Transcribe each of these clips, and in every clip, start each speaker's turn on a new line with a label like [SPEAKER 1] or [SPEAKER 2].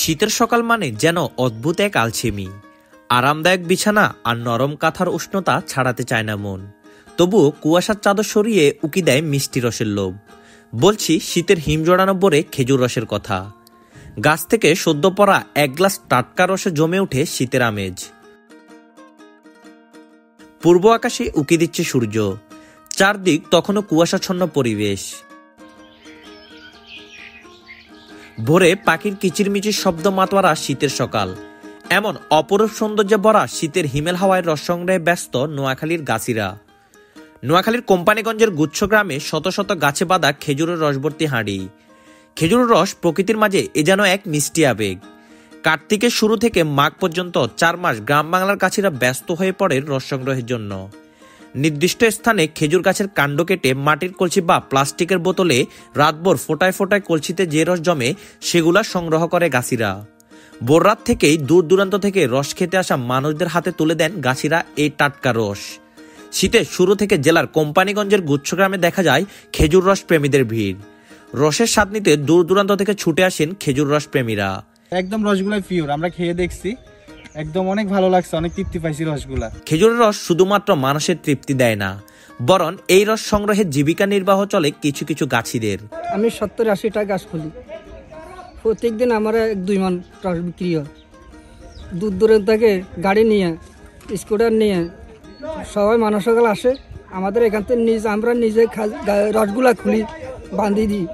[SPEAKER 1] শীতের সকাল মানে যেন অদ্ভুত এক আলসেমি। আরামদায়ক বিছানা আর নরম কাঁথার উষ্ণতা ছাড়াতে চায় না মন। তবুও কুয়াশার চাদর সরিয়ে উকি দেয় মিষ্টি রসের লোভ। বলছি শীতের হিম জড়ানো বোরে খেজুর রসের কথা। গাছ থেকে সদ্য পড়া এক গ্লাস টাটকা রসে জমে ওঠে শীতের আমেজ। পূর্ব আকাশে উকি দিচ্ছে সূর্য, চারদিক তখনও কুয়াশাচ্ছন্ন পরিবেশ। ভোরে পাখির কিচিরমিচির শব্দ মাতোয়ারা শীতের সকাল। এমন অপরূপ সৌন্দর্যে ভরা শীতের হিমেল হাওয়ায় রস সংগ্রহে ব্যস্ত নোয়াখালীর গাছিরা। নোয়াখালীর কোম্পানিগঞ্জের গুচ্ছ গ্রামে শত শত গাছে বাঁধা খেজুরের রসভর্তি হাঁড়ি। খেজুরের রস প্রকৃতির মাঝে এ যেন এক মিষ্টি আবেগ। কার্তিকের শুরু থেকে মাঘ পর্যন্ত 4 মাস গ্রাম বাংলার গাছিরা ব্যস্ত হয়ে পড়ে রস সংগ্রহের জন্য। নির্দিষ্ট স্থানে খেজুর গাছের কাণ্ড কেটে মাটির কলসি বা প্লাস্টিকের বোতলে রাতভর ফোটায় ফোটায় কলসিতে যে রস জমে সেগুলা সংগ্রহ করে গাছিরা। ভোররাত থেকেই দূর দূরান্ত থেকে রস খেতে আসা মানুষদের হাতে তুলে দেন গাছিরা এই টাটকা রস। শীতের শুরু থেকে জেলার কোম্পানিগঞ্জের গুচ্ছগ্রামে দেখা যায় খেজুর রস প্রেমীদের ভিড়। রসের স্বাদ নিতে দূর দূরান্ত থেকে ছুটে আসেন খেজুর রস প্রেমীরা।
[SPEAKER 2] একদম রসগুলো পিওর, আমরা খেয়ে দেখছি, একদম অনেক ভালো লাগছে, অনেক তৃপ্তি পাইছি রসগুলা।
[SPEAKER 1] খেজুরের রস শুধুমাত্র মানুষের তৃপ্তি দেয় না, বরং এই রস সংগ্রহে জীবিকা নির্বাহ চলে কিছু কিছু গাছিদের।
[SPEAKER 3] আমি 70-80টা গাছ খুলি, প্রত্যেকদিন আমার 1-2 মণ রস বিক্রি হয়। দূর দূরান্ত থেকে গাড়ি নিয়ে, স্কুটার নিয়ে সবাই মানুষ সকাল আসে আমাদের এখান থেকে। আমরা নিজে রসগুলা খুলি, বাঁধি দিই,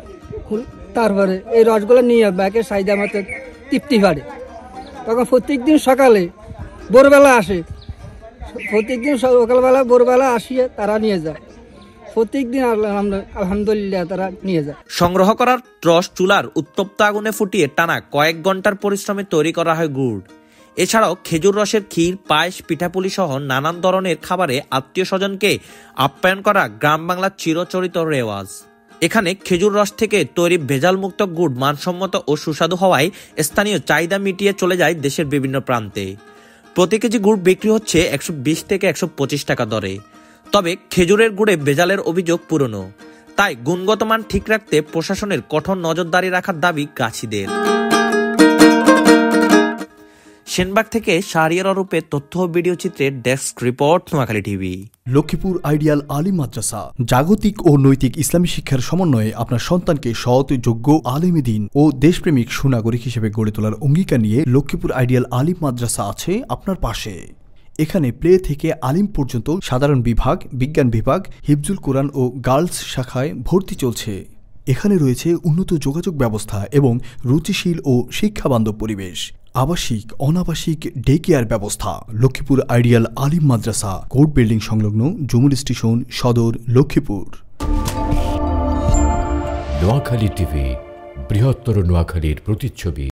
[SPEAKER 3] তারপরে এই রসগুলো নিয়ে ব্যাগের সাইডে আমাদের তৃপ্তি বাড়ে। তখন প্রত্যেকদিন সকালে ভোরবেলা আসে, প্রত্যেকদিন সকালবেলা ভোরবেলা আসিয়ে তারা নিয়ে যায়। প্রত্যেকদিন আলহামদুলিল্লাহ তারা নিয়ে যায়।
[SPEAKER 1] সংগ্রহ করার রস চুলার উত্তপ্ত আগুনে ফুটিয়ে টানা কয়েক ঘন্টার পরিশ্রমে তৈরি করা হয় গুড়। এছাড়াও খেজুর রসের ক্ষীর, পায়েস, পিঠাপুলি সহ নানান ধরনের খাবারে আত্মীয় স্বজনকে আপ্যায়ন করা গ্রাম বাংলার চিরচরিত রেওয়াজ। এখানে খেজুর রস থেকে তৈরি ভেজালমুক্ত গুড় মানসম্মত ও সুস্বাদু হওয়ায় স্থানীয় চাহিদা মিটিয়ে চলে যায় দেশের বিভিন্ন প্রান্তে। প্রতি কেজি গুড় বিক্রি হচ্ছে 120 থেকে 125 টাকা দরে। তবে খেজুরের গুড়ে ভেজালের অভিযোগ পুরনো, তাই গুণগত মান ঠিক রাখতে প্রশাসনের কঠোর নজরদারি রাখার দাবি গাছিদের। সেনবাগ থেকে শাহরিয়ার রূপে তথ্য ভিডিও চিত্রের desk report, Noakhali TV.
[SPEAKER 4] Lakshmipur Ideal Alim Madrasa জাগতিক ও নৈতিক ইসলামী শিক্ষার সমন্বয়ে আপনার সন্তানকে সৎ, যোগ্য, আলেমে দ্বীন ও দেশপ্রেমিক সুনাগরিক হিসেবে গড়ে তোলার অঙ্গীকার নিয়ে লক্ষ্মীপুর আইডিয়াল আলিম মাদ্রাসা আছে আপনার পাশে। এখানে প্লে থেকে আলিম পর্যন্ত সাধারণ বিভাগ, বিজ্ঞান বিভাগ, হিফজুল কোরআন ও গার্লস শাখায় ভর্তি চলছে। এখানে রয়েছে উন্নত যোগাযোগ ব্যবস্থা এবং রুচিশীল ও শিক্ষাবান্ধব পরিবেশ। আবাসিক, অনাবাসিক ডে কেয়ার ব্যবস্থা। লক্ষ্মীপুর আইডিয়াল আলিম মাদ্রাসা, কোর্ট বিল্ডিং সংলগ্ন, জমুল স্টেশন, সদর, লক্ষ্মীপুর।
[SPEAKER 5] নোয়াখালী টিভি, বৃহত্তর নোয়াখালীর প্রতিচ্ছবি।